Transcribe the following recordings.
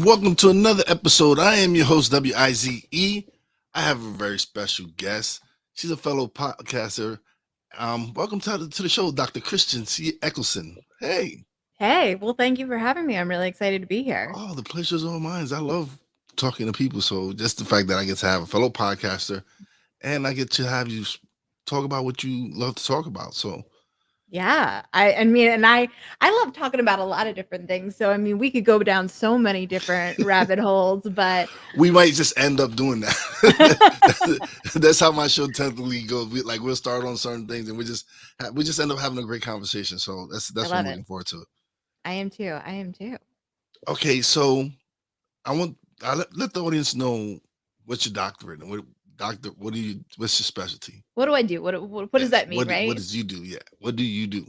welcome to another episode. I am your host, WIZE. I have a very special guest. She's a fellow podcaster. Welcome to the show, Dr. Kristen Eccleston. Hey. Hey, well, thank you for having me. I'm really excited to be here. Oh, the pleasure's all mine. I love talking to people. So just the fact that I get to have a fellow podcaster and I get to have you talk about what you love to talk about. So Yeah, I love talking about a lot of different things. So we could go down so many different rabbit holes, but we might just end up doing that. That's how my show tentatively goes. We'll start on certain things and we just end up having a great conversation. So that's what I'm looking forward to. I am too. Okay, so I'll let the audience know what's your doctorate and what's your specialty? What do I do? What does that mean, right? What does you do? Yeah. What do you do?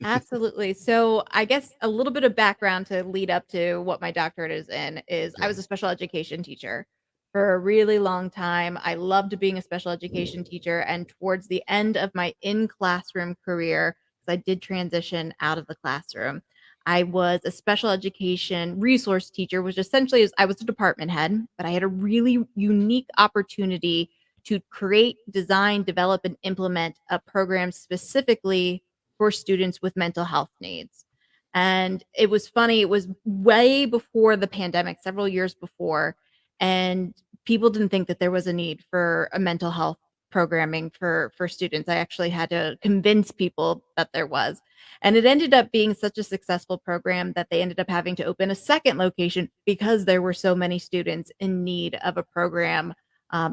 Absolutely. So I guess a little bit of background to lead up to what my doctorate is in is I was a special education teacher for a really long time. I loved being a special education teacher. And towards the end of my in-classroom career, because I did transition out of the classroom, I was a special education resource teacher, which essentially is I was a department head, but I had a really unique opportunity to create, design, develop, and implement a program specifically for students with mental health needs. And it was funny, it was way before the pandemic, several years before, and people didn't think that there was a need for a mental health programming for students. I actually had to convince people that there was. And it ended up being such a successful program that they ended up having to open a second location because there were so many students in need of a program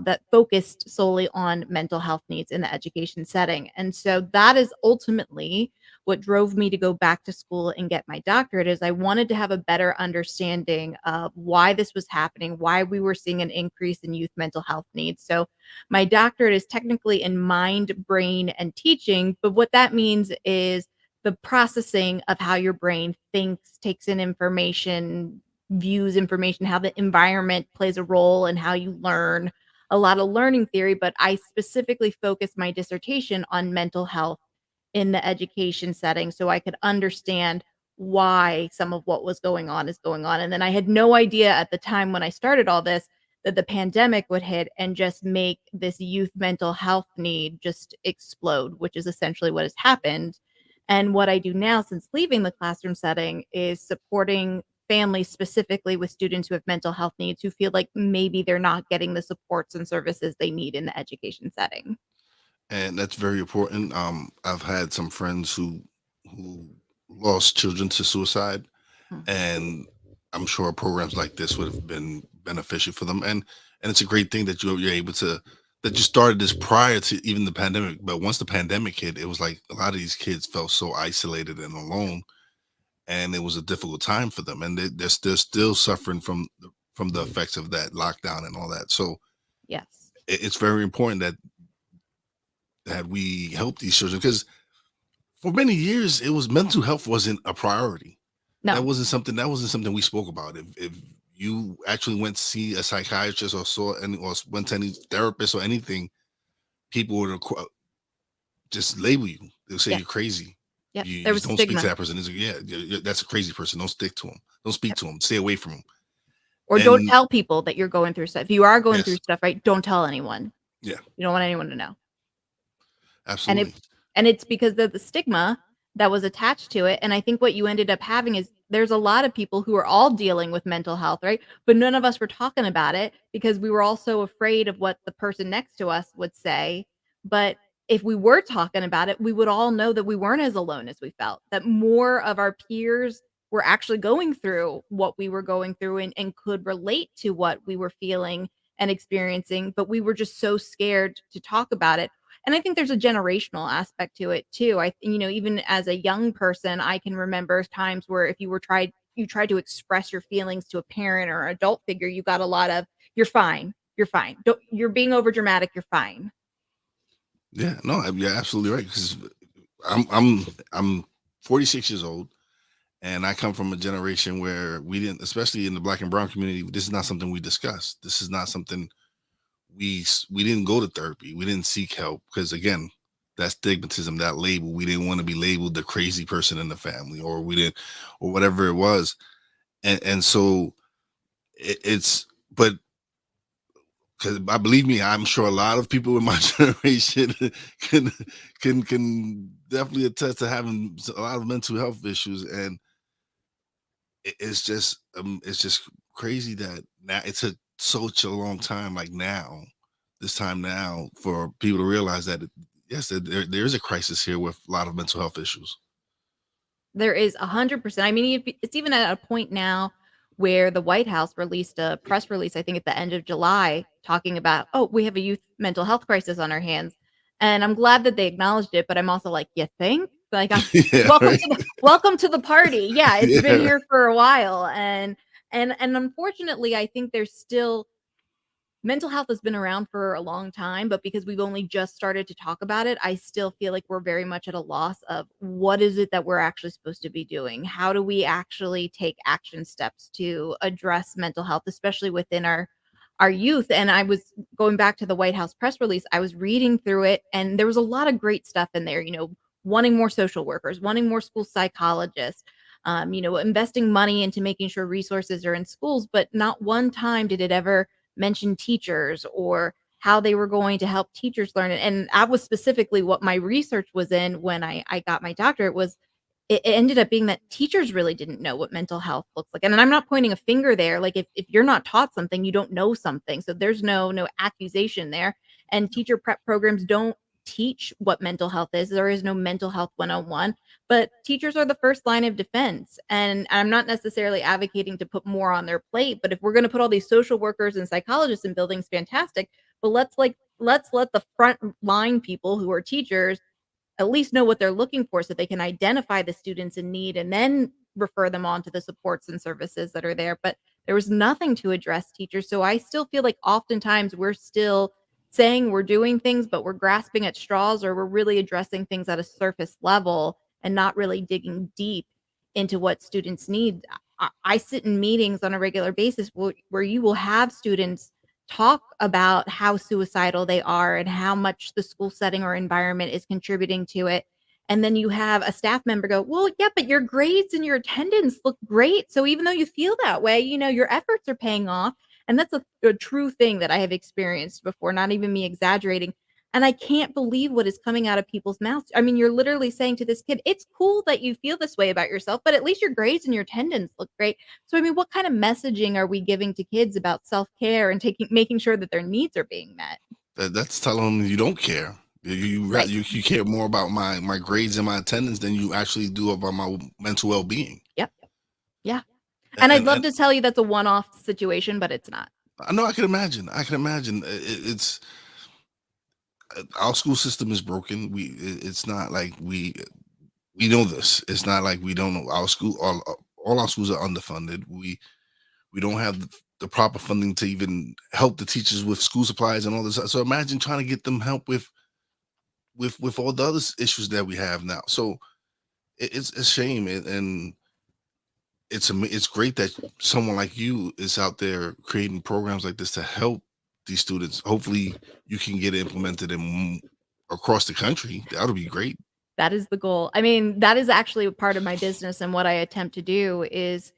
that focused solely on mental health needs in the education setting. And so that is ultimately what drove me to go back to school and get my doctorate is I wanted to have a better understanding of why this was happening, why we were seeing an increase in youth mental health needs. So my doctorate is technically in mind, brain, and teaching, but what that means is the processing of how your brain thinks, takes in information, views information, how the environment plays a role in how you learn, a lot of learning theory, but I specifically focused my dissertation on mental health in the education setting so I could understand why some of what was going on is going on. And then I had no idea at the time when I started all this that the pandemic would hit and just make this youth mental health need just explode, which is essentially what has happened. And what I do now since leaving the classroom setting is supporting families specifically with students who have mental health needs who feel like maybe they're not getting the supports and services they need in the education setting. And that's very important. I've had some friends who lost children to suicide, and I'm sure programs like this would have been beneficial for them. And it's a great thing that you're able to that you started this prior to even the pandemic. But once the pandemic hit, it was like a lot of these kids felt so isolated and alone, and it was a difficult time for them, and they're still suffering from the effects of that lockdown and all that. So yes, it's very important that we help these children because for many years it was mental health wasn't a priority. No. That wasn't something we spoke about. If you actually went to see a psychiatrist or went to any therapist or anything, people would just label you. They'll say you're crazy. Yeah, you there was don't stigma. Speak to that person. That's a crazy person. Don't stick to him. Don't speak to him. Stay away from him. Or don't tell people that you're going through stuff. If you are going through stuff, right? Don't tell anyone. Yeah. You don't want anyone to know. Absolutely. And it's because of the stigma that was attached to it. And I think what you ended up having is there's a lot of people who are all dealing with mental health, right? But none of us were talking about it because we were all so afraid of what the person next to us would say. But if we were talking about it, we would all know that we weren't as alone as we felt, that more of our peers were actually going through what we were going through and could relate to what we were feeling and experiencing, but we were just so scared to talk about it. And I think there's a generational aspect to it too. Even as a young person, I can remember times where if you tried to express your feelings to a parent or an adult figure, you got a lot of you're fine. You're being over dramatic. You're fine. Yeah, no, you're absolutely right. Because I'm 46 years old, and I come from a generation where we didn't, especially in the Black and brown community, this is not something we discuss. This is not something we didn't go to therapy. We didn't seek help because again, that stigmatism, that label, we didn't want to be labeled the crazy person in the family, or we didn't, or whatever it was, and so it's but because I believe me, I'm sure a lot of people in my generation can can definitely attest to having a lot of mental health issues, and it's just crazy that now it took such a long time, like now, this time now, for people to realize that yes, there is a crisis here with a lot of mental health issues. There is 100%. I mean, it's even at a point now where the White House released a press release, I think at the end of July, talking about, "Oh, we have a youth mental health crisis on our hands." And I'm glad that they acknowledged it, but I'm also like, "You think?" Like, I Yeah, right. welcome to the party. Yeah, it's been Yeah, here for a while, and unfortunately, I think there's still mental health has been around for a long time, but because we've only just started to talk about it, I still feel like we're very much at a loss of what is it that we're actually supposed to be doing? How do we actually take action steps to address mental health, especially within our youth? And I was going back to the White House press release, I was reading through it and there was a lot of great stuff in there, wanting more social workers, wanting more school psychologists, investing money into making sure resources are in schools, but not one time did it ever mention teachers or how they were going to help teachers learn it. And that was specifically what my research was in when I got my doctorate was it ended up being that teachers really didn't know what mental health looks like. And I'm not pointing a finger there. Like if you're not taught something, you don't know something. So there's no accusation there. And teacher prep programs don't teach what mental health is. There is no mental health 101, but teachers are the first line of defense. And I'm not necessarily advocating to put more on their plate, but if we're going to put all these social workers and psychologists in buildings, fantastic. But let's let the front line people who are teachers at least know what they're looking for so they can identify the students in need and then refer them on to the supports and services that are there. But there was nothing to address teachers. So I still feel like oftentimes we're still saying we're doing things, but we're grasping at straws or we're really addressing things at a surface level and not really digging deep into what students need. I sit in meetings on a regular basis where you will have students talk about how suicidal they are and how much the school setting or environment is contributing to it. And then you have a staff member go, "Well, yeah, but your grades and your attendance look great. So even though you feel that way, your efforts are paying off." And that's a true thing that I have experienced before, not even me exaggerating. And I can't believe what is coming out of people's mouths. I mean, you're literally saying to this kid, "It's cool that you feel this way about yourself, but at least your grades and your attendance look great." So, I mean, what kind of messaging are we giving to kids about self-care and making sure that their needs are being met? that's telling them you don't care. Right. You care more about my grades and my attendance than you actually do about my mental well being. Yep. Yeah. And I'd love And to tell you that's a one-off situation, but it's not. I know I can imagine. I can imagine. It's our school system is broken. It's not like we know this. It's not like we don't know our school. All our schools are underfunded. We don't have the proper funding to even help the teachers with school supplies and all this. So imagine trying to get them help with all the other issues that we have now. So it's a shame, and it's great that someone like you is out there creating programs like this to help these students. Hopefully, you can get it implemented across the country. That'll be great. That is the goal. I mean, that is actually a part of my business and what I attempt to do is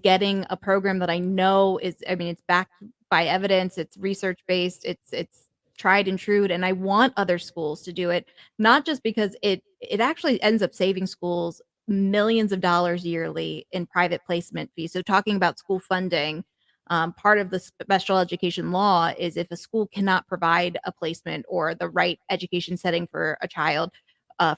getting a program that I know is I mean, it's backed by evidence, it's research based, it's tried and true, and I want other schools to do it, not just because it actually ends up saving schools millions of dollars yearly in private placement fees. So talking about school funding, part of the special education law is if a school cannot provide a placement or the right education setting for a child,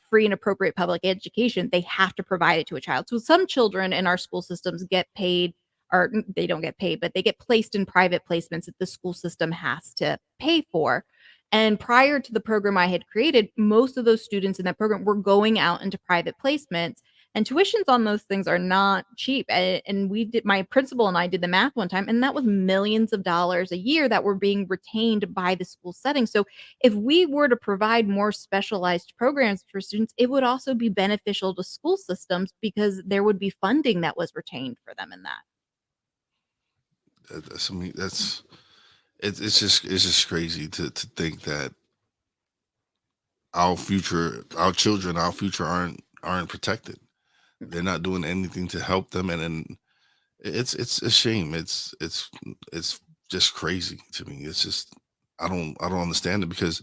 free and appropriate public education, they have to provide it to a child. So some children in our school systems get paid, or they don't get paid, but they get placed in private placements that the school system has to pay for. And prior to the program I had created, most of those students in that program were going out into private placements. And tuitions on those things are not cheap. And we did, my principal and I did the math one time, and that was millions of dollars a year that were being retained by the school setting. So if we were to provide more specialized programs for students, it would also be beneficial to school systems because there would be funding that was retained for them in that. That's I mean, that's it's just crazy to think that our children, our future aren't protected. They're not doing anything to help them, and It's a shame. It's just crazy to me. It's just I don't understand it because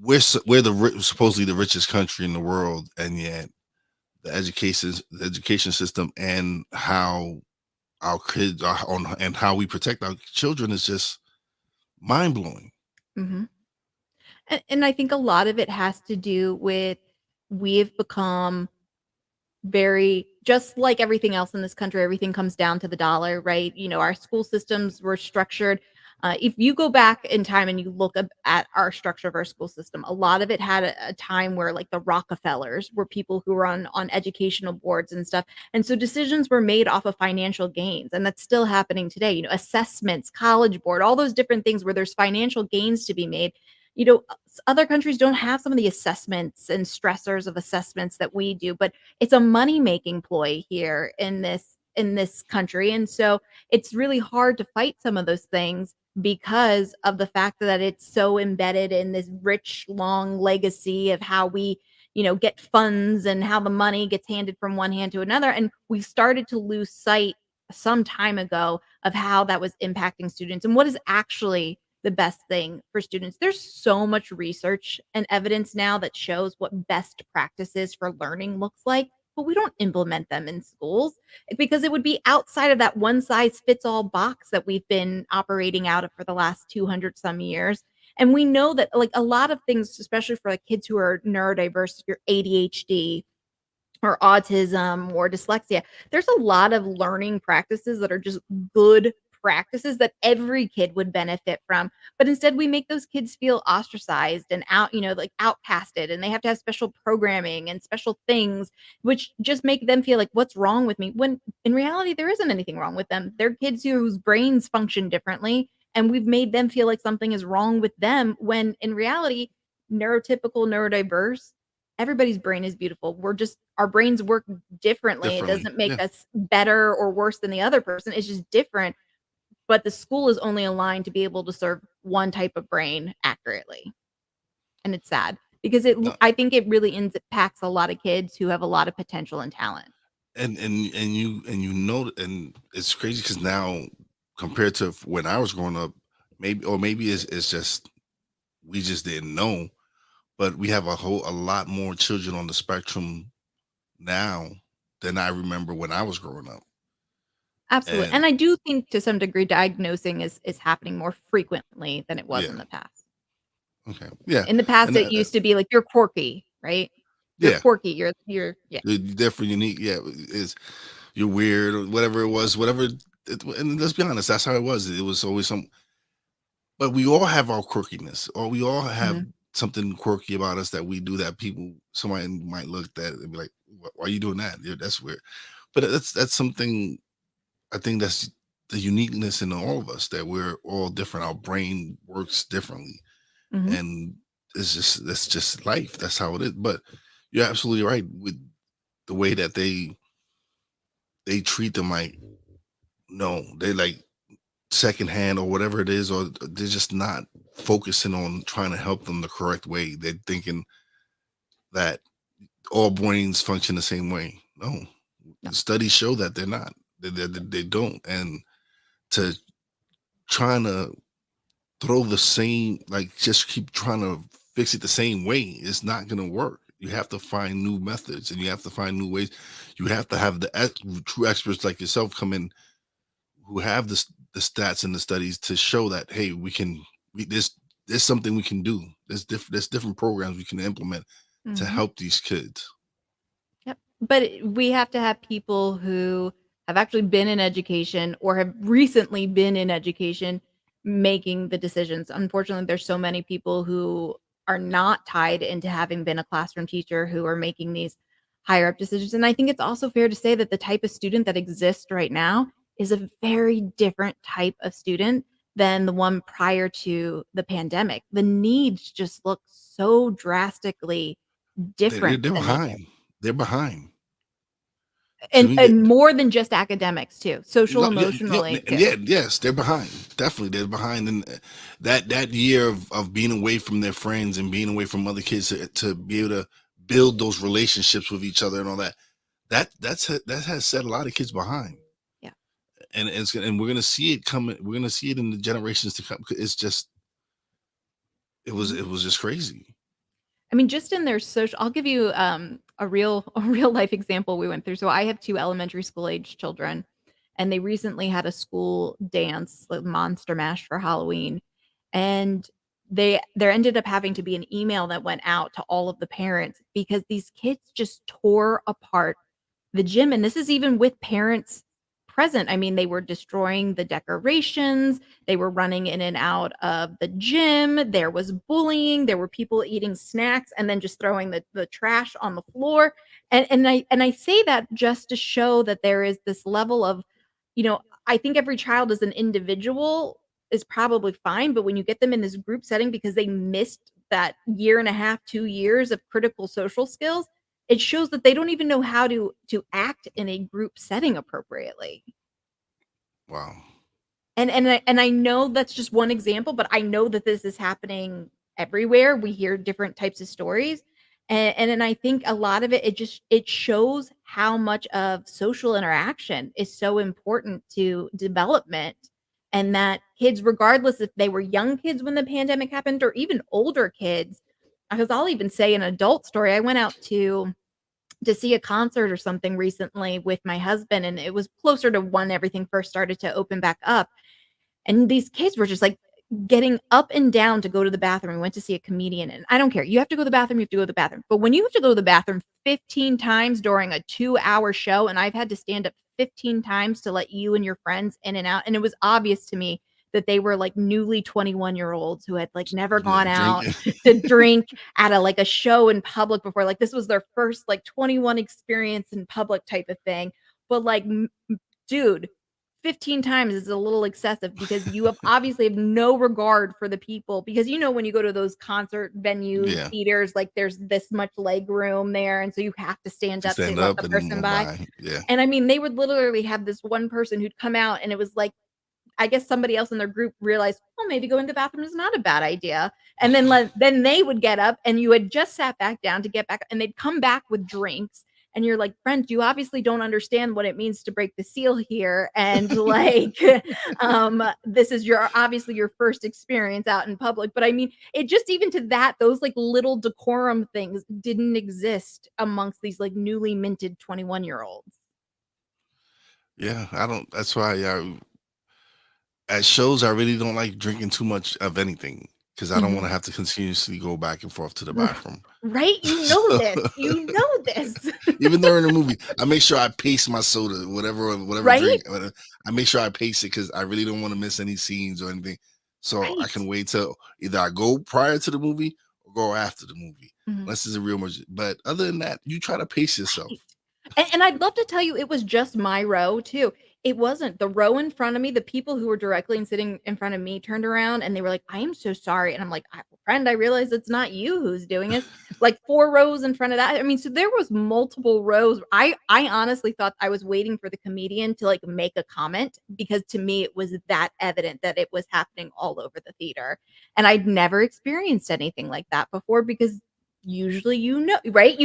we're supposedly the richest country in the world, and yet the education system and how our kids are on and how we protect our children is just mind blowing. Mhm. And I think a lot of it has to do with we've become very just like everything else in this country, everything comes down to the dollar, right? Our school systems were structured. If you go back in time and you look at our structure of our school system, a lot of it had a time where like the Rockefellers were people who were on educational boards and stuff. And so decisions were made off of financial gains. And that's still happening today. Assessments, college board, all those different things where there's financial gains to be made. Other countries don't have some of the assessments and stressors of assessments that we do, but it's a money-making ploy here in this country, and so it's really hard to fight some of those things because of the fact that it's so embedded in this rich, long legacy of how we, get funds and how the money gets handed from one hand to another, and we've started to lose sight some time ago of how that was impacting students and what is actually the best thing for students. There's so much research and evidence now that shows what best practices for learning looks like, but we don't implement them in schools because it would be outside of that one size fits all box that we've been operating out of for the last 200 some years. And we know that like a lot of things, especially for like kids who are neurodiverse, your ADHD, or autism or dyslexia, there's a lot of learning practices that are just good practices that every kid would benefit from. But instead, we make those kids feel ostracized and out, like outcasted, and they have to have special programming and special things, which just make them feel like, what's wrong with me? When in reality, there isn't anything wrong with them. They're kids whose brains function differently, and we've made them feel like something is wrong with them when in reality, neurotypical, neurodiverse, everybody's brain is beautiful. Our brains work differently. It Differently, doesn't make yeah. us better or worse than the other person. It's just different. But the school is only aligned to be able to serve one type of brain accurately. And it's sad because No, I think it really impacts a lot of kids who have a lot of potential and talent. and it's crazy because now compared to when I was growing up, maybe it's just we just didn't know, but we have a lot more children on the spectrum now than I remember when I was growing up. Absolutely. And And I do think to some degree diagnosing is happening more frequently than it was yeah, in the past. okay, yeah, In the past, and it used to be like you're quirky, right? You're yeah, quirky. You're yeah. you're different, unique. Yeah, is you're weird or whatever it was, whatever. And let's be honest, that's how it was. It was always some, but we all have our quirkiness, or we all have Mhm. something quirky about us that we do that somebody might look at and be like, Why are you doing that? Yeah, that's weird." But that's something I think that's the uniqueness in all of us that we're all different. Our brain works differently, Mhm. and that's just life. That's how it is. But you're absolutely right with the way that they treat them like no, they like secondhand or whatever it is, or they're just not focusing on trying to help them the correct way. They're thinking that all brains function the same way. No, No. studies show that they're not. They don't. And to trying to throw the same, like just keep trying to fix it the same way, it's not going to work. You have to find new methods and you have to find new ways. You have to have true experts like yourself come in who have the stats and the studies to show that hey, there's something we can do. There's different programs we can implement to Mhm. help these kids. Yep. But we have to have people who have actually been in education or have recently been in education making the decisions. Unfortunately, there's so many people who are not tied into having been a classroom teacher who are making these higher up decisions. And I think it's also fair to say that the type of student that exists right now is a very different type of student than the one prior to the pandemic. The needs just look so drastically They're, different they're than they did. behind. They're behind. To And me, and more than just academics too, social, emotionally and too. yeah, yes, they're behind. Definitely, they're behind. And that year of being away from their friends and being away from other kids to be able to build those relationships with each other and all that, that has set a lot of kids behind. and we're gonna see it coming. We're gonna see it in the generations to come. It's just Mhm. it was just crazy. I mean, just in their social I'll give you, a real a real life example we went through. So I have 2 elementary school age children, and they recently had a school dance, like Monster Mash for Halloween, and there ended up having to be an email that went out to all of the parents because these kids just tore apart the gym, and this is even with parents present. I mean, they were destroying the decorations, they were running in and out of the gym, there was bullying, there were people eating snacks and then just throwing the trash on the floor. And I say that just to show that there is this level of, I think every child as an individual is probably fine, but when you get them in this group setting because they missed that year and a half, 2 years of critical social skills, it shows that they don't even know how to act in a group setting appropriately. Wow. And I know that's just one example, but I know that this is happening everywhere. We hear different types of stories. And then I think a lot of it, it shows how much of social interaction is so important to development. And that kids, regardless if they were young kids when the pandemic happened or even older kids, because I'll even say an adult story. I went out to see a concert or something recently with my husband, and it was closer to when everything first started to open back up. And these kids were just like getting up and down to go to the bathroom. We went to see a comedian, and I don't care. You have to go to the bathroom, you have to go to the bathroom. But when you have to go to the bathroom 15 times during a 2-hour show, and I've had to stand up 15 times to let you and your friends in and out, and it was obvious to me that they were like newly 21-year-olds who had like never Yeah, gone out drinking. to drink at a show in public before. Like this was their first like 21 experience in public type of thing. But like, dude, 15 times is a little excessive because you have obviously have no regard for the people because when you go to those concert venues, Yeah, theaters, like there's this much leg room there, and so you have to stand to up to stand let up the and person move by. by. Yeah, And I mean, they would literally have this one person who'd come out and it was like, I guess somebody else in their group realized, "Oh, maybe going to the bathroom is not a bad idea." And then they would get up and you had just sat back down to get back and they'd come back with drinks. And you're like, "Brent, you obviously don't understand what it means to break the seal here." And like, this is obviously your first experience out in public. But I mean, it just even to that, those like little decorum things didn't exist amongst these like newly minted 21-year-olds. yeah. I don't. That's why. Yeah, at shows, I really don't like drinking too much of anything because I don't want Mhm. to have to continuously go back and forth to the bathroom. Right? You know So, this. You know this. even during the movie, I make sure I pace my soda, whatever Right? drink. I make sure I pace it because I really don't want to miss any scenes or anything. So I Right. can wait till either I go prior to the movie or go after the movie, Mhm. unless it's a real emergency. But other than that, you try to pace yourself. Right. And I'd love to tell you it was just my row too. It wasn't. The row in front of me, the people who were directly and sitting in front of me turned around and they were like, "I am so sorry." And I'm like, Friend, I realize it's not you who's doing this." Like 4 rows in front of that. I mean, so there was multiple rows. I honestly thought I was waiting for the comedian to like make a comment because to me it was that evident that it was happening all over the theater. And I'd never experienced anything like that before because usually right?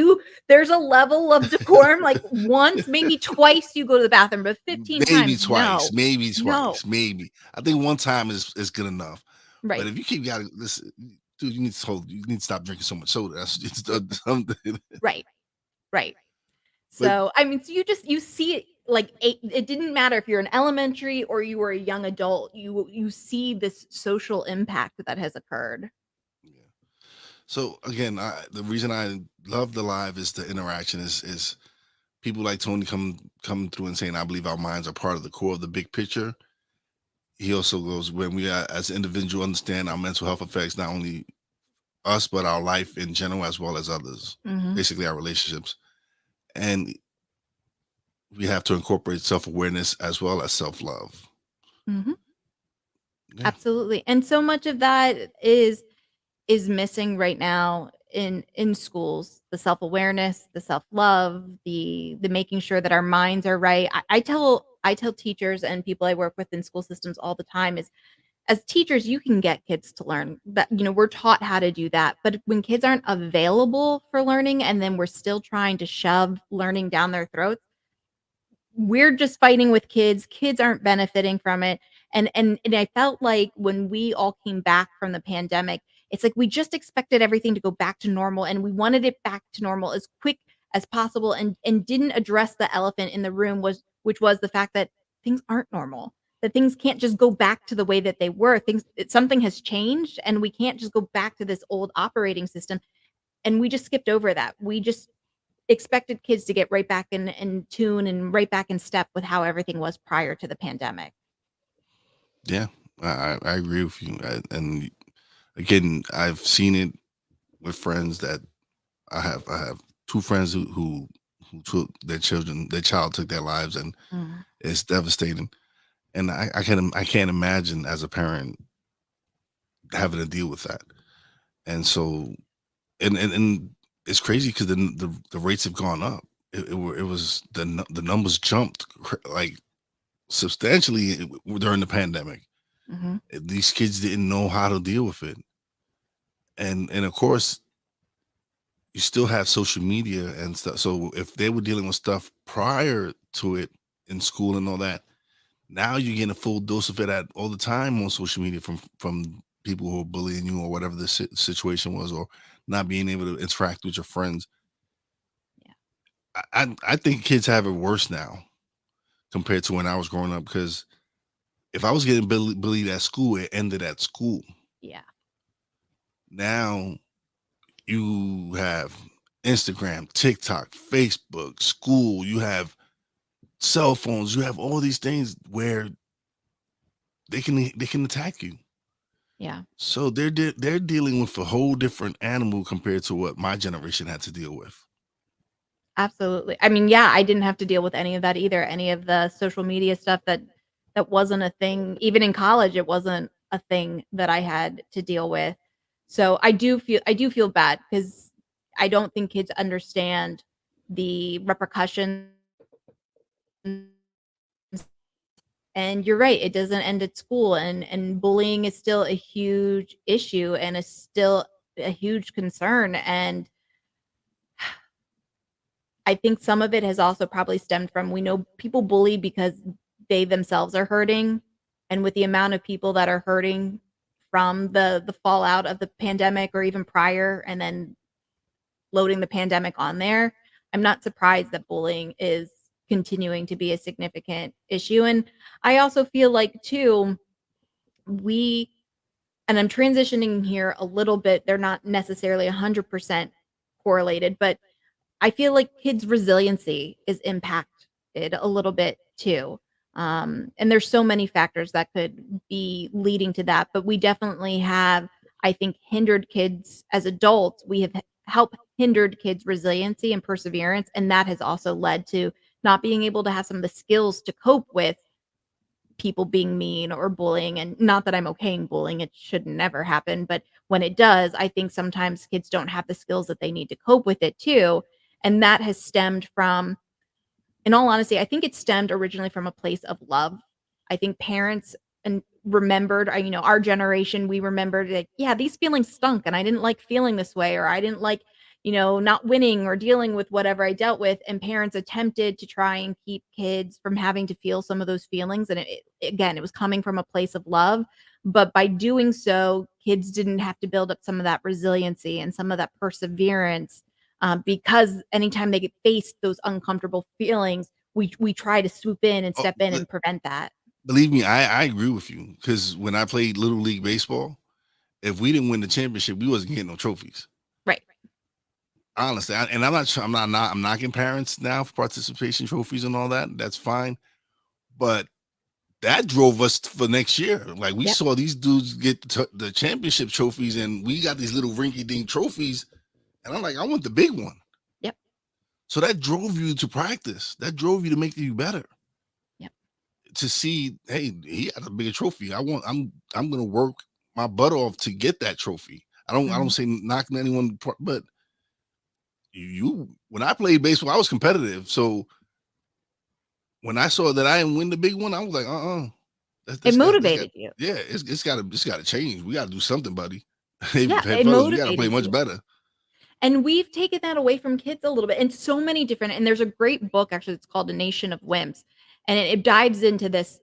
There's a level of decorum, like, once, maybe twice you go to the bathroom, but 15 Maybe times, twice, no. maybe No. twice, maybe. I think one time is good enough. But Right. if you keep got this, dude, you need to stop drinking so much soda. That's it's something. Right. Right. But So, I mean, so you see it, like, it didn't matter if you're an elementary or you were a young adult, you see this social impact that has occurred. yeah. So again, the reason I love the live is the interaction is people like Tony come through and saying, I believe our minds are part of the core of the big picture. He also goes, when we as an individual understand our mental health affects not only us but our life in general as well as others, Mhm. basically our relationships, and we have to incorporate self-awareness as well as self-love. Mhm. Yeah, Absolutely. And so much of that is missing right now in schools. The self-awareness, the self-love, the making sure that our minds are right. I tell teachers and people I work with in school systems all the time is as teachers you can get kids to learn that we're taught how to do that, but when kids aren't available for learning and then we're still trying to shove learning down their throats, we're just fighting with kids. Kids aren't benefiting from it. And I felt like when we all came back from the pandemic, it's like we just expected everything to go back to normal, and we wanted it back to normal as quick as possible, and didn't address the elephant in the room, which was the fact that things aren't normal. That things can't just go back to the way that they were. Something has changed, and we can't just go back to this old operating system. And we just skipped over that. We just expected kids to get right back in tune and right back in step with how everything was prior to the pandemic. Yeah, I agree with you. And again, I've seen it with friends that I have two friends who took their child took their lives, and Mm. it's devastating. And I can't imagine as a parent having to deal with that. And so and it's crazy because the rates have gone up. It was the numbers jumped like substantially during the pandemic. Mhm. These kids didn't know how to deal with it, and of course you still have social media and stuff. So if they were dealing with stuff prior to it in school and all that, now you're getting a full dose of it at all the time on social media from people who are bullying you or whatever the situation was, or not being able to interact with your friends. Yeah. I think kids have it worse now compared to when I was growing up, because if I was getting bullied at school, it ended at school. Yeah. Now you have Instagram, TikTok, Facebook, school, you have cell phones, you have all these things where they can attack you. Yeah. So they're dealing with a whole different animal compared to what my generation had to deal with. Absolutely. I mean, yeah, I didn't have to deal with any of that either. Any of the social media stuff that wasn't a thing. Even in college, it wasn't a thing that I had to deal with. So I do feel bad because I don't think kids understand the repercussions. And you're right, it doesn't end at school, and bullying is still a huge issue and is still a huge concern. And I think some of it has also probably stemmed from, we know people bully because they themselves are hurting, and with the amount of people that are hurting from the fallout of the pandemic or even prior, and then loading the pandemic on there, I'm not surprised that bullying is continuing to be a significant issue. And I also feel like too, we and I'm transitioning here a little bit, they're not necessarily 100% correlated, but I feel like kids' resiliency is impacted a little bit too. And there's so many factors that could be leading to that, but we definitely have, I think, hindered kids as adults. We have helped hindered kids' resiliency and perseverance, and that has also led to not being able to have some of the skills to cope with people being mean or bullying. And not that I'm okaying bullying, it should never happen, but when it does, I think sometimes kids don't have the skills that they need to cope with it too. And that has stemmed from, in all honesty, I think it stemmed originally from a place of love. I think parents and remembered, our generation, we remembered like, yeah, these feelings stunk and I didn't like feeling this way, or I didn't like, not winning or dealing with whatever I dealt with. And parents attempted to try and keep kids from having to feel some of those feelings. And again, it was coming from a place of love. But by doing so, kids didn't have to build up some of that resiliency and some of that perseverance, because anytime they get faced those uncomfortable feelings, we try to swoop in and Oh, step in and prevent that. believe me, I agree with you, because when I played little league baseball, if we didn't win the championship, we wasn't getting no trophies. Right. Honestly, and I'm knocking parents now for participation trophies and all that. That's fine, but that drove us for next year. Like, we Yep. saw these dudes get the championship trophies, and we got these little rinky-dink trophies, and I'm like, I want the big one. Yep. So that drove you to practice. That drove you to make you better. Yep. To see, hey, he had a bigger trophy. I'm gonna work my butt off to get that trophy. I don't Mhm. say knocking anyone, but you when I played baseball, I was competitive. So when I saw that I didn't win the big one, I was like, It this got, motivated you. yeah, it's gotta change. We gotta do something, buddy. Hey, Yeah, hey, it fellas, we gotta play much motivated you. better. And we've taken that away from kids a little bit, and so many different, and there's a great book, actually, it's called A Nation of Wimps, and it dives into this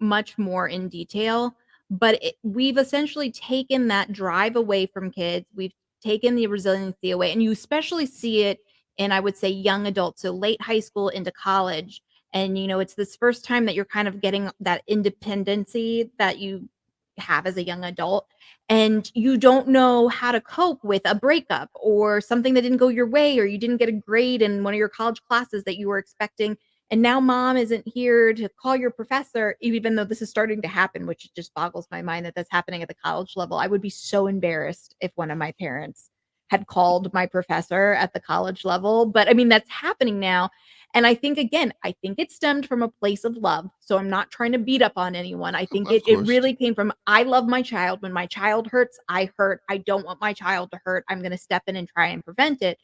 much more in detail. But we've essentially taken that drive away from kids. We've taken the resiliency away, and you especially see it in, I would say, young adults, so late high school into college. And it's this first time that you're kind of getting that independency that you have as a young adult, and you don't know how to cope with a breakup or something that didn't go your way, or you didn't get a grade in one of your college classes that you were expecting, and now mom isn't here to call your professor, even though this is starting to happen, which just boggles my mind that that's happening at the college level. I would be so embarrassed if one of my parents had called my professor at the college level, but I mean, that's happening now. And I think, again, I think it stemmed from a place of love. So I'm not trying to beat up on anyone. I think Of it course. really came from, I love my child. When my child hurts, I hurt. I don't want my child to hurt. I'm going to step in and try and prevent it.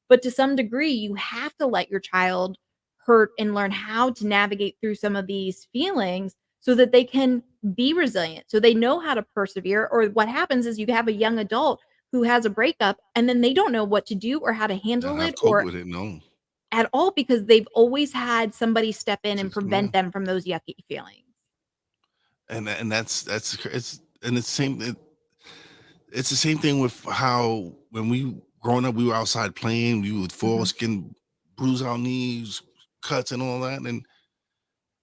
But to some degree, you have to let your child hurt and learn how to navigate through some of these feelings so that they can be resilient, so they know how to persevere. Or what happens is you have a young adult who has a breakup and then they don't know what to do or how to And handle I've it, coped or with it. No. at all, because they've always had somebody step in and Yeah. prevent them from those yucky feelings. And it's and it's it's the same thing with how when we growing up, we were outside playing, we would fall, Mhm. skin, bruise our knees, cuts and all that. And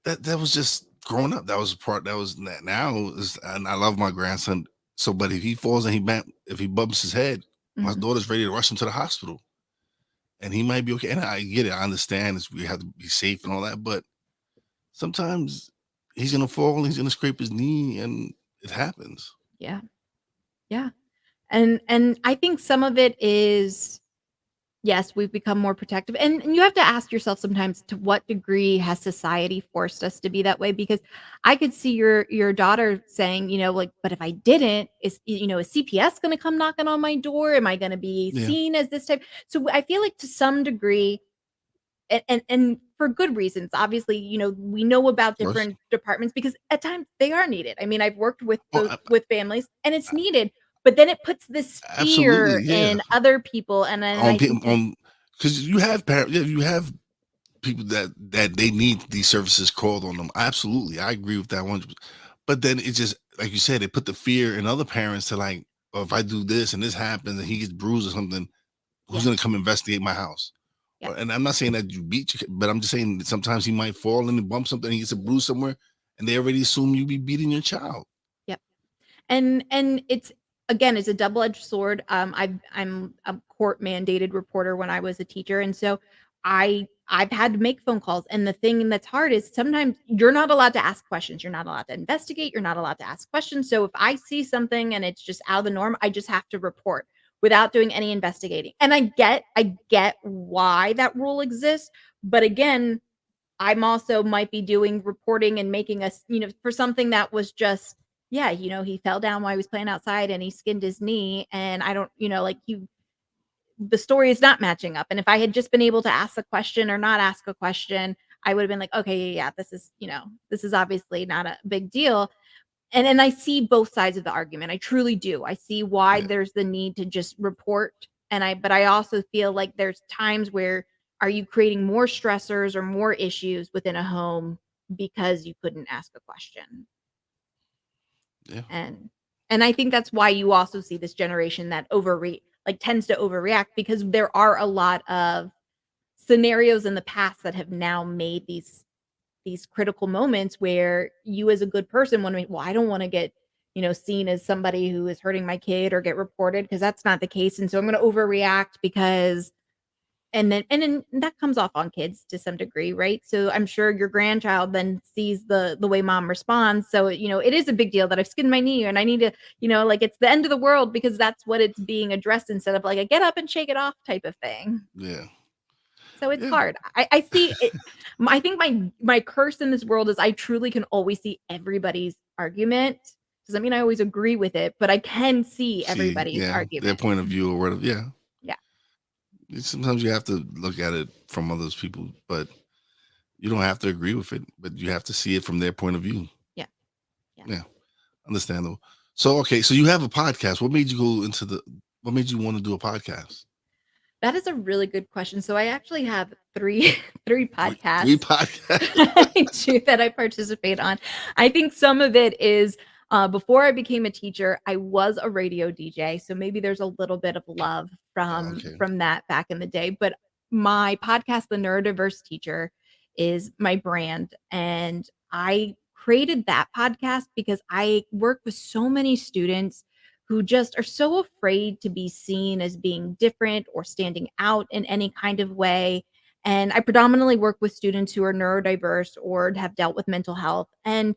that was just growing up. That was part that was now is, and I love my grandson. So, but if he falls and if he bumps his head, my Mhm. daughter's ready to rush him to the hospital. And he might be okay. And I get it. I understand we have to be safe and all that. But sometimes he's gonna fall, he's gonna scrape his knee, and it happens. Yeah. Yeah. And I think some of it is, yes, we've become more protective, and you have to ask yourself sometimes, to what degree has society forced us to be that way? Because I could see your daughter saying, like, "But if I didn't, is CPS gonna come knocking on my door? Am I gonna be Yeah, seen as this type?" So I feel like to some degree, and for good reasons, obviously, we know about of course. different departments because at times they are needed. I mean, I've worked with Oh, with families and it's needed, but then it puts this absolutely, fear yeah. in other people, and then On I people think to because you have parents, yeah, you have people that they need these services called on them. Absolutely, I agree with that one. But then it just like you said, it put the fear in other parents to like, oh, if I do this and this happens and he gets bruised or something, who's yeah, gonna come investigate my house? yeah, And I'm not saying that you beat your, but I'm just saying that sometimes he might fall and bump something, he gets a bruise somewhere, and they already assume you be beating your child. yeah. And it's, again, it's a double-edged sword. I'm a court mandated reporter when I was a teacher, and so I've had to make phone calls, and the thing that's hard is sometimes you're not allowed to ask questions. You're not allowed to investigate. You're not allowed to ask questions. So if I see something and it's just out of the norm, I just have to report without doing any investigating. And I get why that rule exists, but again, I'm also might be doing reporting and making us, for something that was just, yeah, he fell down while he was playing outside and he skinned his knee. And I don't, like, the story is not matching up. And if I had just been able to ask a question or not ask a question, I would have been like, okay, yeah, yeah, this is obviously not a big deal. And I see both sides of the argument. I truly do. I see why Yeah, there's the need to just report, but I also feel like there's times where, are you creating more stressors or more issues within a home because you couldn't ask a question? yeah, And I think that's why you also see this generation that tends to overreact, because there are a lot of scenarios in the past that have now made these critical moments where you as a good person want to, well, I don't want to get, seen as somebody who is hurting my kid or get reported, because that's not the case. And so I'm going to overreact because, and then that comes off on kids to some degree, right? So I'm sure your grandchild then sees the way mom responds. So, it is a big deal that I've skinned my knee and I need to, like, it's the end of the world, because that's what it's being addressed, instead of like a get up and shake it off type of thing. yeah, So it's yeah. hard. I see it. I think my curse in this world is I truly can always see everybody's argument. Doesn't mean I always agree with it, but I can see See, everybody's yeah, their argument. point of view or whatever. Yeah, Yeah. sometimes you have to look at it from others people, but you don't have to agree with it, but you have to see it from their point of view. Yeah. Yeah. Yeah, understandable. So, okay, so you have a podcast. What made you go into what made you want to do a podcast? That is a really good question. So I actually have three three Three podcasts podcasts. I do that I participate on. I think some of it is before I became a teacher, I was a radio DJ, so maybe there's a little bit of love Oh, okay. from that back in the day. But my podcast, The Neurodiverse Teacher, is my brand, and I created that podcast because I work with so many students who just are so afraid to be seen as being different or standing out in any kind of way. And I predominantly work with students who are neurodiverse or have dealt with mental health. And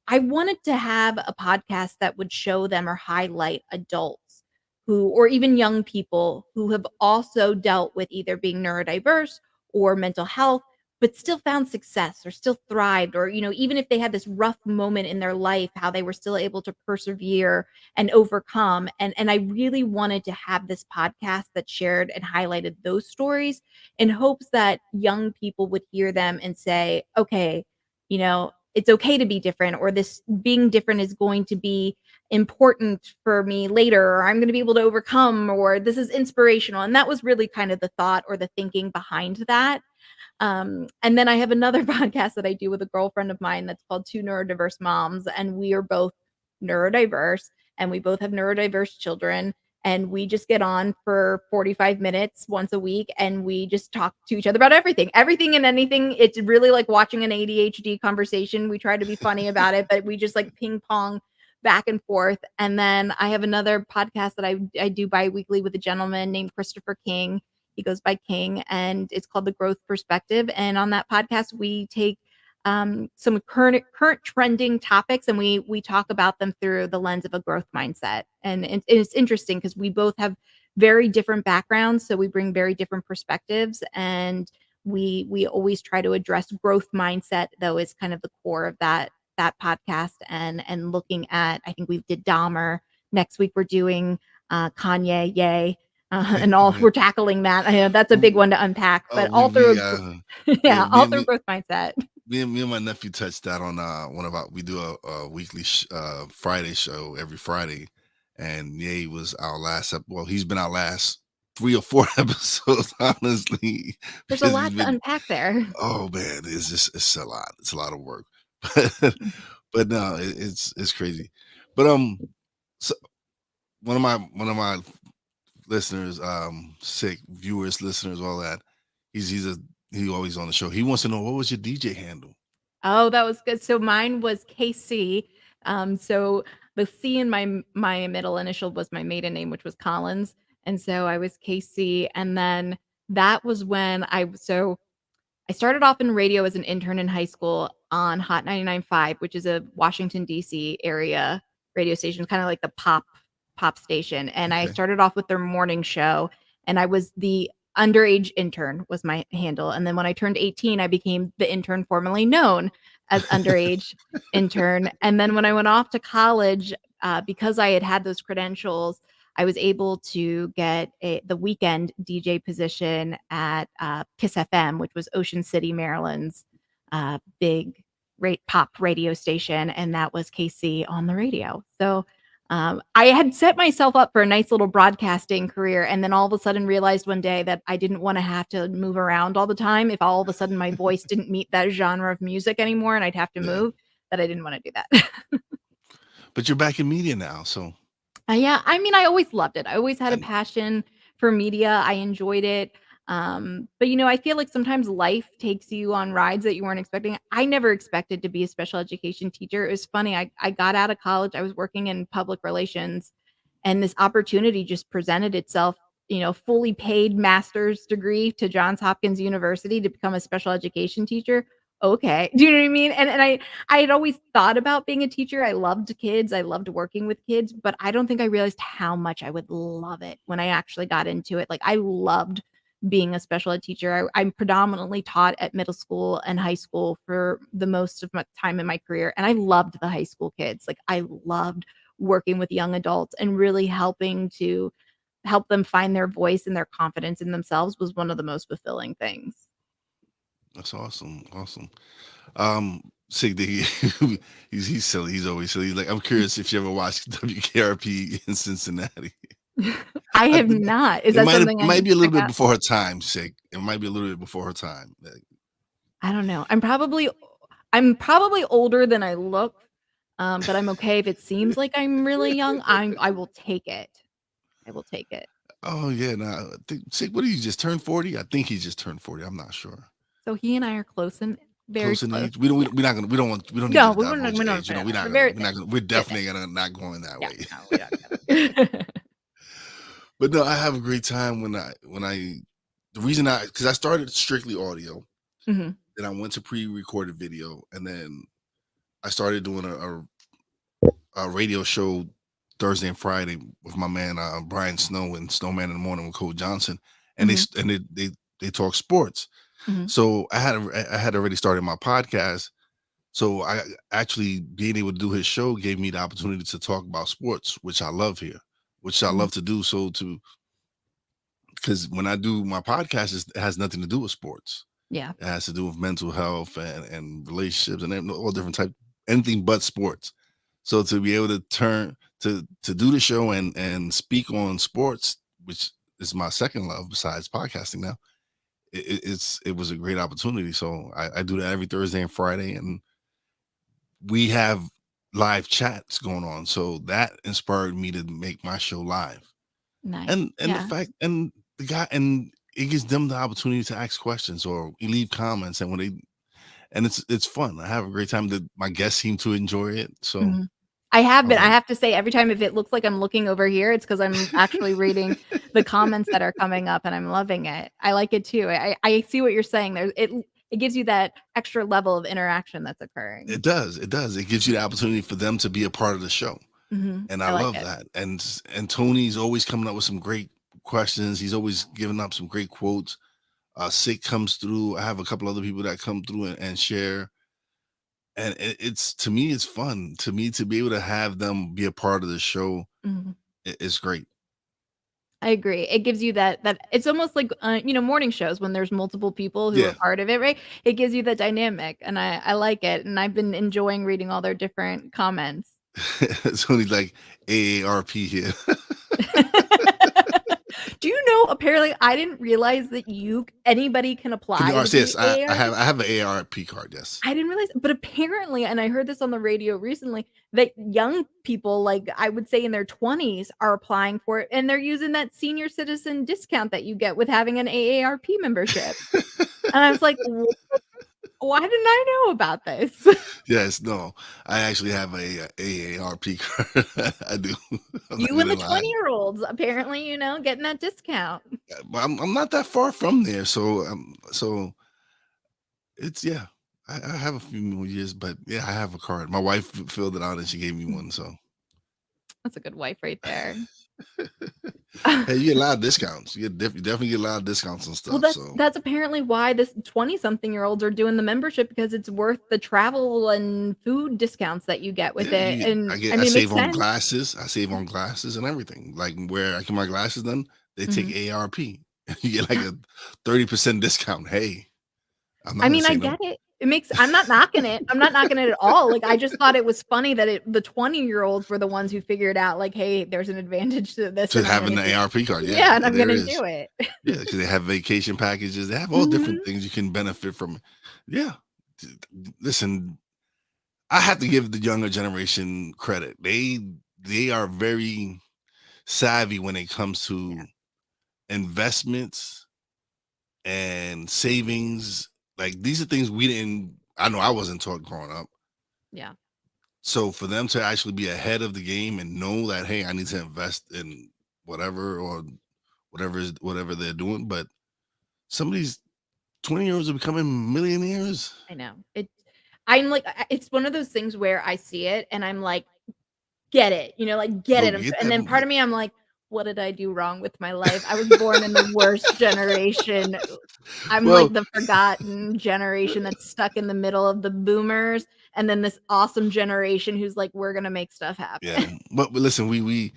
I wanted to have a podcast that would show them or highlight adults who, or even young people who have also dealt with either being neurodiverse or mental health, but still found success or still thrived, or, even if they had this rough moment in their life, how they were still able to persevere and overcome. And I really wanted to have this podcast that shared and highlighted those stories in hopes that young people would hear them and say, okay, it's okay to be different, or this being different is going to be important for me later, or I'm going to be able to overcome, or this is inspirational. And that was really kind of the thought or the thinking behind that. And then I have another podcast that I do with a girlfriend of mine that's called Two Neurodiverse Moms, and we are both neurodiverse, and we both have neurodiverse children. And we just get on for 45 minutes once a week, and we just talk to each other about everything and anything. It's really like watching an ADHD conversation. We try to be funny about it, but we just like ping pong back and forth. And then I have another podcast that I do bi-weekly with a gentleman named Christopher King. He goes by King, and it's called The Growth Perspective. And on that podcast, we take some current trending topics, and we talk about them through the lens of a growth mindset. And it's interesting because we both have very different backgrounds, so we bring very different perspectives, and we always try to address growth mindset, though, is kind of the core of that podcast. And looking at, I think we did Dahmer. Next week we're doing Kanye, yay. And all Yeah. we're tackling that. I know that's a big one to unpack, but Oh, all we through yeah, yeah, all through growth mindset. me and my nephew touched that on one of our, we do a weekly Friday show every Friday, and Ye was our last well, he's been our last 3 or 4 episodes, honestly, There's a because he's lot to been, unpack there. oh man, it's a lot. It's a lot of work. But no, it's crazy. But so one of my listeners, sick viewers, listeners, all that. He always on the show. He wants to know, what was your DJ handle? Oh, that was good. So mine was KC. So the C in my middle initial was my maiden name, which was Collins. And so I was KC. And then that was when I started off in radio as an intern in high school on Hot 99.5, which is a Washington, D.C. area radio station, kind of like the pop station. And I Okay. started off with their morning show, and I was the underage intern was my handle. And then when I turned 18, I became the intern formerly known as underage intern. And then when I went off to college, because I had those credentials, I was able to get the weekend DJ position at Kiss FM, which was Ocean City, Maryland's big pop radio station, and that was KC on the radio. So I had set myself up for a nice little broadcasting career, and then all of a sudden realized one day that I didn't want to have to move around all the time. If all of a sudden my voice didn't meet that genre of music anymore and I'd have to Yeah. move, that I didn't want to do that. But you're back in media now, so Yeah, I mean, I always loved it. I always had a and passion for media. I enjoyed it. But I feel like sometimes life takes you on rides that you weren't expecting. I never expected to be a special education teacher. It was funny. I got out of college. I was working in public relations, and this opportunity just presented itself, fully paid master's degree to Johns Hopkins University to become a special education teacher. Okay. Do you know what I mean? And I had always thought about being a teacher. I loved kids. I loved working with kids, but I don't think I realized how much I would love it when I actually got into it. Like, I loved being a special ed teacher. I'm predominantly taught at middle school and high school for the most of my time in my career. And I loved the high school kids. Like, I loved working with young adults and really helping to help them find their voice and their confidence in themselves was one of the most fulfilling things. that's awesome. Awesome. Sig Diggy, he's silly. He's always silly. He's like, I'm curious if you ever watched WKRP in Cincinnati. I I, have not. Is it that might something it I might need be a to little check bit out? before her time, Sig. It might be a little bit before her time. I don't know. I'm probably older than I look, but I'm okay if it seems like I'm really young. I will take it. I will take it. Oh yeah, nah. Sig, what did you just turn 40? I think he just turned 40. I'm not sure. So he and I are close and very Close in close. age. Yeah. We don't need No, to divulge we your don't age. put it out. We're not gonna, we're Very thin. definitely gonna not going that Yeah, way. no, we don't get it. But no, I have a great time the reason because I started strictly audio, Mhm, then I went to pre-recorded video, and then I started doing a radio show Thursday and Friday with my man Brian Snow and Snowman in the Morning with Cole Johnson, and mhm, they talk sports. mhm. So I had already started my podcast. So I actually being able to do his show gave me the opportunity to talk about sports, which I love here, which I Mhm. love to do. Because when I do my podcast, it has nothing to do with sports. Yeah. It has to do with mental health and relationships and all different type, anything but sports. So to be able to turn to do the show and speak on sports, which is my second love besides podcasting now, it was a great opportunity. So I do that every Thursday and Friday, and we have live chats going on. So that inspired me to make my show live. Nice. And the Yeah. fact and the guy and it gives them the opportunity to ask questions or leave comments, and when they and it's fun. I have a great time. That my guests seem to enjoy it. So Mhm. I have I been. was I like, have to say every time if it looks like I'm looking over here, it's 'cause I'm actually reading the comments that are coming up, and I'm loving it. I like it too. I see what you're saying. It gives you that extra level of interaction that's occurring. it does, it does. It gives you the opportunity for them to be a part of the show. Mhm. And I I like love it. that. And Tony's always coming up with some great questions. He's always giving up some great quotes. Sick comes through. I have a couple other people that come through and share. And it's to me, it's fun. To me, to be able to have them be a part of the show, Mhm. it's great. I agree. It gives you that it's almost like, morning shows when there's multiple people who are Yeah. part of it, right? It gives you that dynamic, and I like it, and I've been enjoying reading all their different comments. Tony's like AARP here. Do you know, apparently, I didn't realize that anybody can Can you apply to ask be this? AARP. I have an AARP card, yes. I didn't realize, but apparently, and I heard this on the radio recently, that young people, like, I would say in their 20s are applying for it, and they're using that senior citizen discount that you get with having an AARP membership. And I was like, why didn't I know about this?" Yes, no. I actually have a AARP card. I do. I'm not You and gonna the lie. 20-year-olds apparently, getting that discount. But I'm not that far from there. It's yeah. I have a few more years, but yeah, I have a card. My wife filled it out and she gave me one. So That's a good wife right there. hey, you get a lot of discounts. You definitely get a lot of discounts and Well, stuff. that's So that's apparently why this 20-something-year-olds are doing the membership because it's worth the travel and food discounts that you get with yeah, it, and, I I mean, it makes save on sense. glasses. I save on glasses and everything. Like where I get my glasses done, they take Mhm. ARP. You get like a 30% discount. Hey, I'm not I gonna mean, I say no. get it. I'm not knocking it. I'm not knocking it at all. Like, I just thought it was funny that the 20-year-olds were the ones who figured out, like, "Hey, there's an advantage to this, To and I'm having gonna the do." ARP card, Yeah, and I'm there gonna is. do it. Yeah, because they have vacation packages. They have all different Mhm. things you can benefit from. Yeah. Listen, I have to give the younger generation credit. They are very savvy when it comes Yeah, to investments and savings. Like these are things we didn't I know I wasn't taught growing up. yeah. So for them to actually be ahead of the game and know that, hey, I need to invest in whatever or whatever they're doing. But some of these 20-year-olds are becoming millionaires. I know. I'm like, it's one of those things where I see it and I'm like, "Get it," like, "Get Go it." get And that. then part of me, I'm like, "What did I do wrong with my life? I was born in the worst generation." I'm like Well, the forgotten generation that's stuck in the middle of the boomers, and then this awesome generation who's like, "We're gonna make stuff yeah, happen." but listen, we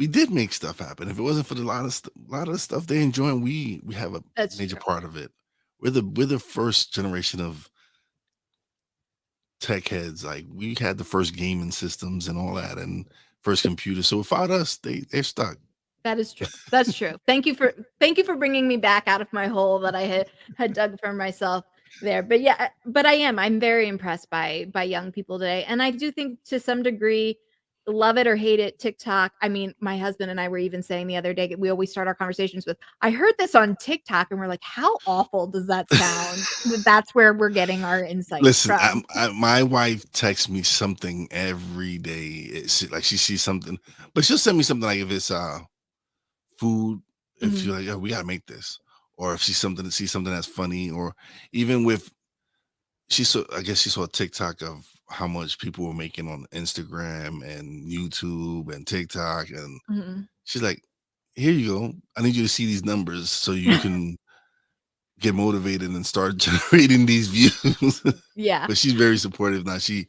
did make stuff happen. If it wasn't for the lot of the stuff they enjoy, we have a That's major true. part of it. We're the first generation of tech heads. Like we had the first gaming systems and all that, and first computers. So without us, they're stuck. That is true. That's true. Thank you for bringing me back out of my hole that I had dug for myself there. But yeah, but I'm very impressed by young people today. And I do think to some degree, love it or hate it, TikTok. I mean, my husband and I were even saying the other day, we always start our conversations with, I heard this on TikTok, and we're like, how awful does that sound? That's where we're getting our insights Listen, from. my wife texts me something every day. It's like she sees something, but she'll send me something like if it's food, if Mhm. you're like, oh, we gotta make this, or if she's something to see something that's funny, or even with I guess she saw a TikTok of how much people were making on Instagram and YouTube and TikTok, and Mhm. she's like, here you go. I need you to see these numbers so you can get motivated and start generating these views. Yeah, But she's very supportive now. She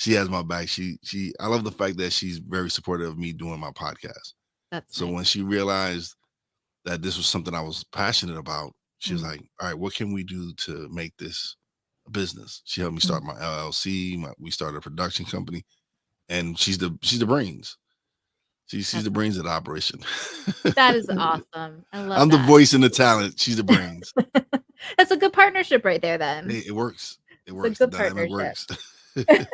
has my back. She I love the fact that she's very supportive of me doing my podcast. that's So nice. when she realized that this was something I was passionate about, she was Mhm. like, all right, what can we do to make this a business? She helped me start Mhm. my LLC. We started a production company, and she's the brains. She's That's the brains of the operation. That is awesome. I love I'm the that. voice and the talent. She's the brains. That's a good partnership right there then. It works. It It's a works. The good dynamic partnership. works.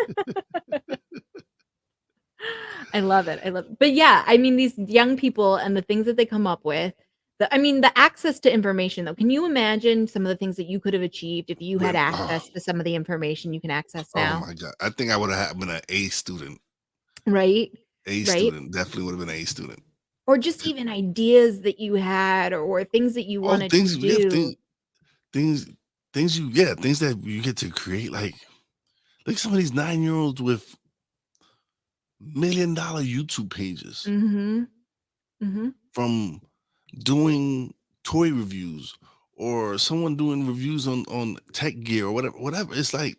I love it. I love it. But yeah, I mean, these young people and the things that they come up with, I mean, the access to information though. Can you imagine some of the things that you could have achieved if you had When access to some of the information you can access oh now? my god, I think I would have been an A student. Right? A Right? student definitely would have been an A student. Or just even ideas that you had or things that you Oh, wanted to things we have do. things things you yeah things that you get to create like some of these 9-year-olds with $1 million YouTube pages Mhm. Mhm. from doing toy reviews or someone doing reviews on tech gear or whatever. It's like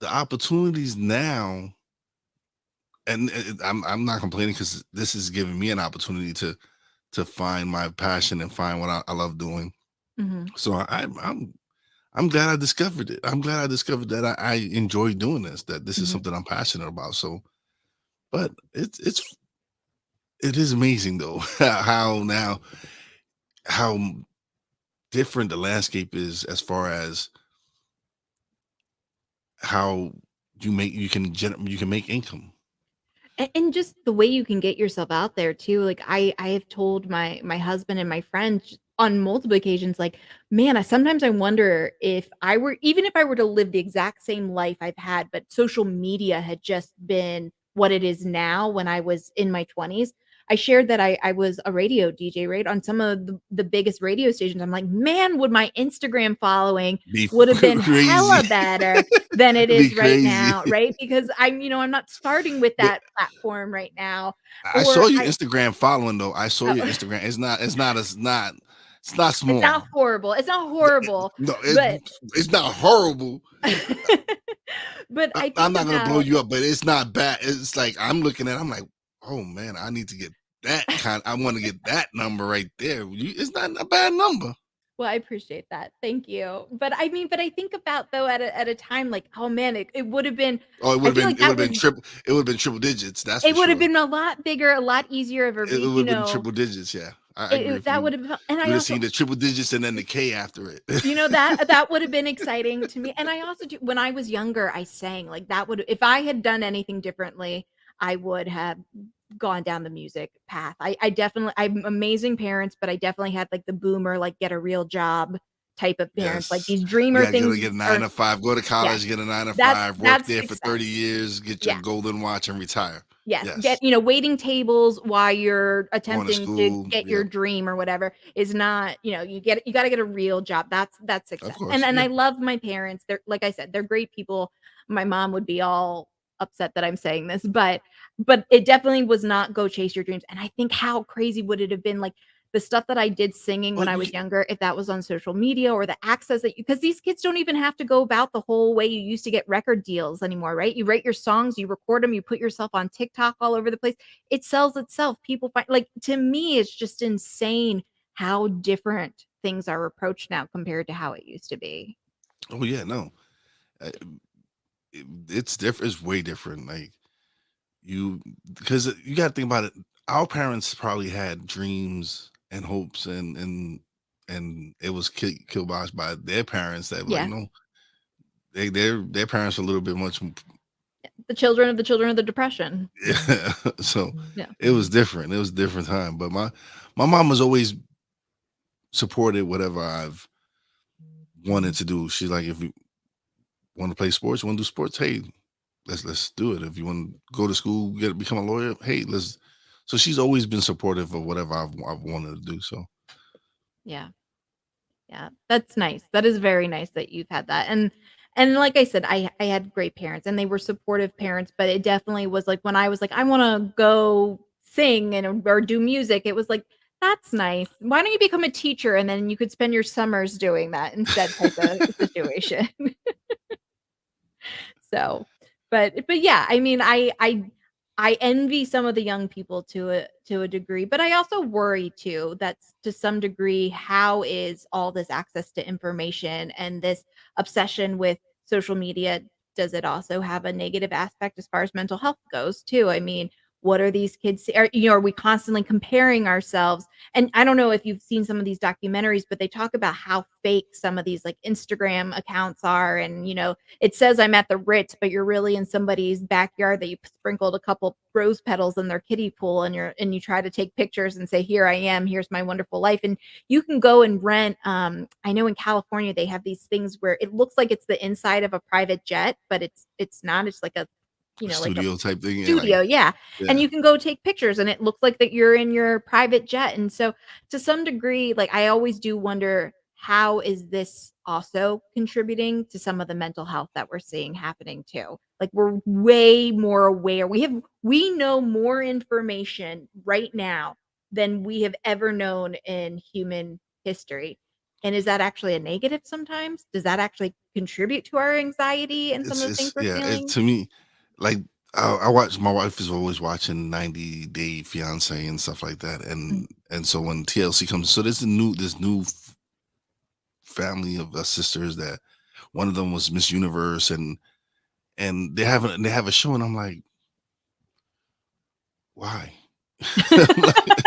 the opportunities now, and I'm not complaining because this is giving me an opportunity to find my passion and find what I love doing. Mhm. So I'm glad I discovered it. I'm glad I discovered that I enjoy doing this. That this is Mhm. something I'm passionate about. So, but it is amazing though how now how different the landscape is as far as how you can make income. And just the way you can get yourself out there too, like, I have told my husband and my friends on multiple occasions, like, "Man, I wonder if I were even if I were to live the exact same life I've had, but social media had just been what it is now when I was in my 20s." I shared that I was a radio DJ, right, on some of the biggest radio stations. I'm like, "Man, would my Instagram following Be would have been crazy. hella better than it Be is right crazy. now," right? Because I'm not starting with But that platform right now, I or saw your I Instagram following though. I saw your oh, Instagram. It's not it's small. not horrible. It's not horrible, No, but it's not horrible. but I I'm think not gonna blow about you up, but it's not bad. It's like I'm like, oh man, I need to get that kind. I want to get that number right there. It's not a bad number. well, I appreciate that. Thank you. But I think about though at a time like, oh man, it would have been Oh, I feel like it would that have was been triple. It would have been triple digits. That's for it would have sure. been a lot bigger, a lot easier of a It reach, would have been triple digits. Yeah, I agree with that you. would have and I You'd have also seen the triple digits and then the K after it. that would have been exciting to me, and I also do when I was younger, I sang, like, that would if I had done anything differently, I would have gone down the music path. I definitely I'm amazing parents, but I definitely had, like, the boomer, like, get a real job type of parents, like, Yes, these you dreamer gotta things get a nine are to five. Go to yes, college, get a 9 to 5, work that's there for success. 30 years, get your Yeah. golden watch, and retire. Yes, Yes, waiting tables while you're going to attempting to school. get your Yep, dream or whatever is not, you gotta get a real job. That's of success. course. And Yeah. I love my parents. They're like I said, they're great people. My mom would be all upset that I'm saying this, but it definitely was not go chase your dreams. And I think how crazy would it have been like the stuff that I did singing Oh, when I was younger, if that was on social media or the access that you because these kids don't even have to go about the whole way you used to get record deals anymore, right? You write your songs, you record them, you put yourself on TikTok all over the place. It sells itself. People find like to me, it's just insane how different things are approached now compared to how it used to be. oh yeah. No, Uh, it's different. It's way different. Like you, because you got to think about it. our parents probably had dreams and hopes, and it was killed by their parents that were like, Yeah. no, their parents are a little bit much. The children of the children of the depression. Yeah. So Yeah. it was different. It was a different time. But my mom was always supported whatever I've wanted to do. She's like, if you want to play sports, you want to do sports, hey, let's do it. If you want to go to school, become a lawyer, hey, let's. So she's always been supportive of whatever I've wanted to do. So Yeah. Yeah, that's nice. That is very nice that you've had that. And like I said, I had great parents and they were supportive parents, but it definitely was like when I was like, I want to go sing and or do music, it was like, that's nice. Why don't you become a teacher and then you could spend your summers doing that instead type of situation. So, but yeah, I mean, I envy some of the young people to a degree, but I also worry too that to some degree, how is all this access to information and this obsession with social media? Does it also have a negative aspect as far as mental health goes too? I mean, what are these kids? Are we constantly comparing ourselves? And I don't know if you've seen some of these documentaries, but they talk about how fake some of these like Instagram accounts are, and it says I'm at the Ritz, but you're really in somebody's backyard that you sprinkled a couple rose petals in their kiddie pool, and you try to take pictures and say, here I am, here's my wonderful life. And you can go and rent, I know in California they have these things where it looks like it's the inside of a private jet, but it's not. It's like a like a studio type thing, yeah, like studio, yeah, and yeah. you can go take pictures and it looks like that you're in your private jet, and so to some degree, like, I always do wonder, how is this also contributing to some of the mental health that we're seeing happening too? Like, we're way more aware. We know more information right now than we have ever known in human history, and is that actually a negative sometimes? Does that actually contribute to our anxiety and some of the things It's we're yeah. It feeling? to me, like I watch. My wife is always watching 90 Day Fiance and stuff like that, Mm, and so when TLC comes, so there's this new family of sisters that one of them was Miss Universe, and they have a show, and I'm like, why? I'm like,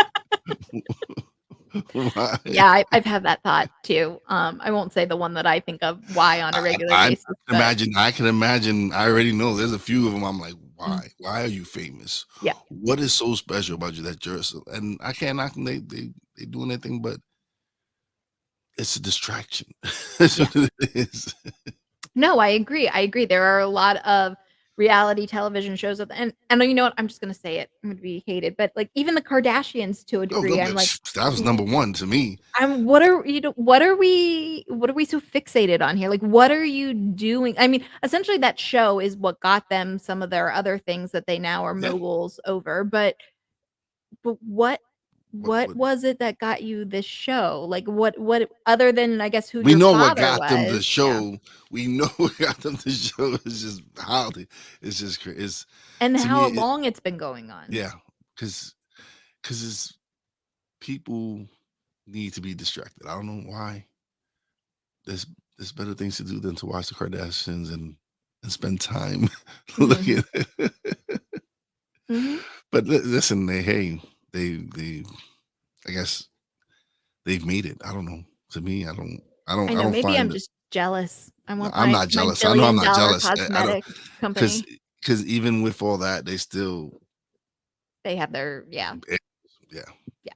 why? yeah, I've had that thought too. I won't say the one that I think of why on a regular I basis, can but imagine. I can imagine. I already know. There's a few of them. I'm like, mm, why? Why are you famous? yeah, What is so special about you that you're? And I can't knock them. They doing their thing, but it's a distraction. That's yeah. what it is. No, I agree. I agree. There are a lot of reality television shows of and you know what? I'm just gonna say it. I'm gonna be hated, but like even the Kardashians to a Oh, degree, I'm like, that was number one to me. what are we so fixated on here? Like, what are you doing? I mean, essentially that show is what got them some of their other things that they now are Yeah. moguls over, but what What was it that got you this show? Like, what other than, I guess, who we your know what father got them was? to Yeah. show. We know what got them to show. It's just how it's just It's And to me. how long it's been going on. Yeah, because it's people need to be distracted. I don't know why. There's there's better things to do than to watch the Kardashians and spend time Mhm. looking. Mhm. But listen, they I guess they've made it. I don't know. To me, I I know, don't maybe I'm find. just jealous. I want I'm not my jealous. I know I'm not billion-dollar jealous. I don't cosmetic because company. even with all that, they still They have their yeah, eh, yeah. yeah.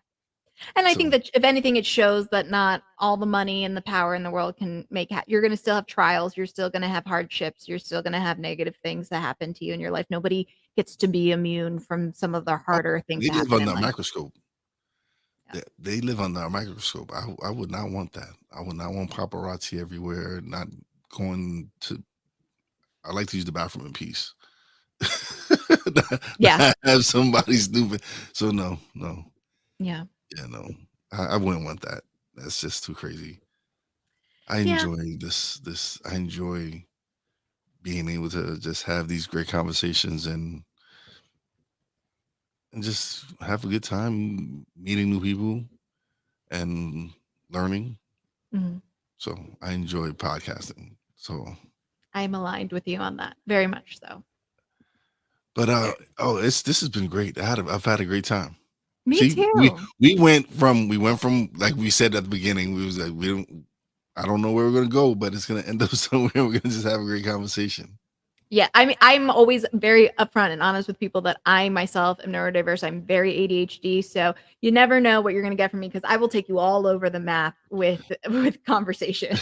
And I think So that if anything, it shows that not all the money and the power in the world can make you're gonna still have trials, you're still gonna have hardships, you're still gonna have negative things that happen to you in your life. Nobody gets to be immune from some of the oh, harder things they that live happen in under a life. microscope. Yeah. They live under a microscope. I would not want that. I would not want paparazzi everywhere. Not going to. I like to use the bathroom in peace. Yeah. Not have somebody stupid. So no, no, Yeah. yeah, no. I wouldn't want that. That's just too crazy. I Yeah. enjoy this. I enjoy being able to just have these great conversations and just have a good time meeting new people and learning. Mhm. So I enjoy podcasting. So, I'm aligned with you on that, very much so. but Ver oh, this has been great. I've had a great time. Me See, too. we went from like we said at the beginning, we was like, I don't know where we're gonna go, but it's gonna end up somewhere. We're gonna just have a great conversation. Yeah, I mean, I'm always very upfront and honest with people that I myself am neurodiverse. I'm very ADHD, so you never know what you're going to get from me because I will take you all over the map with conversation.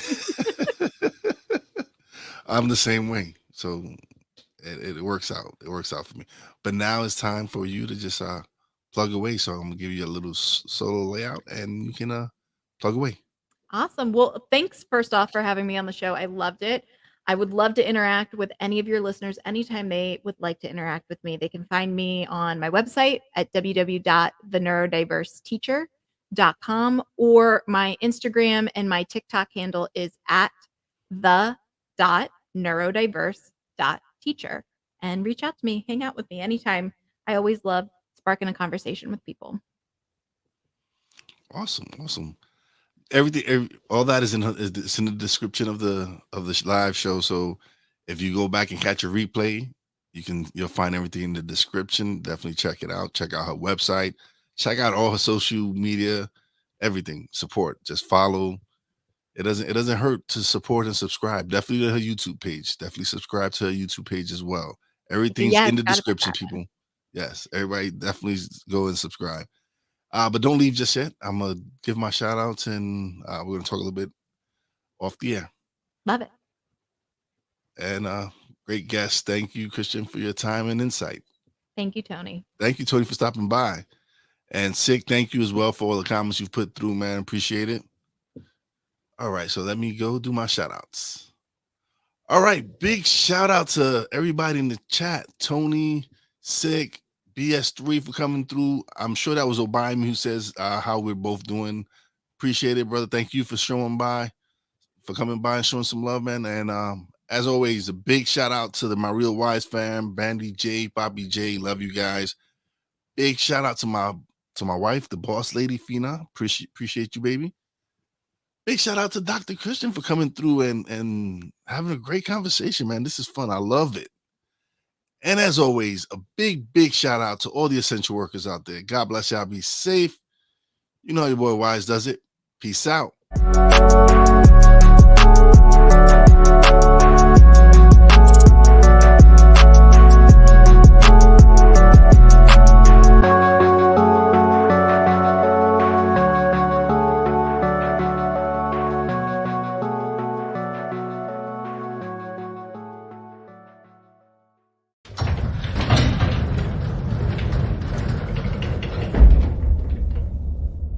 I'm the same way, so it works out. It works out for me. But now it's time for you to just plug away. So I'm gonna give you a little solo layout, and you can plug away. Awesome. Well, thanks first off for having me on the show. I loved it. I would love to interact with any of your listeners anytime they would like to interact with me. They can find me on my website at www.theneurodiverseteacher.com, or my Instagram and my TikTok handle is at the.neurodiverse.teacher. And reach out to me, hang out with me anytime. I always love sparking a conversation with people. Awesome. All that is it's in the description of the live show. So if you go back and catch a replay, you'll find everything in the description. Definitely check it out. Check out her website. Check out all her social media, everything. Support. Just follow. It doesn't hurt to support and subscribe. Definitely to her YouTube page. Definitely subscribe to her YouTube page as well. Everything's Yes, in the gotta do description, that. people. Yes, everybody definitely go and subscribe. But don't leave just yet. I'm gonna give my shout outs, and we're gonna talk a little bit off the air. Love it. And great guest. Thank you, Kristen, for your time and insight. Thank you, Tony. Thank you, Tony, for stopping by. And Sick, thank you as well for all the comments you've put through, man. Appreciate it. All right, so let me go do my shout outs. All right, big shout out to everybody in the chat. Tony, Sick, BS3 for coming through. I'm sure that was Obama who says how we're both doing. Appreciate it, brother. Thank you for coming by and showing some love, man. And as always, a big shout out to my Real Wise fam, Bandy J, Bobby J. Love you guys. Big shout out to my wife, the boss lady, Fina. Appreciate you, baby. Big shout out to Dr. Kristen for coming through and having a great conversation, man. This is fun. I love it. And as always, a big shout out to all the essential workers out there. God bless y'all. Be safe. You know how your boy Wise does it. Peace out.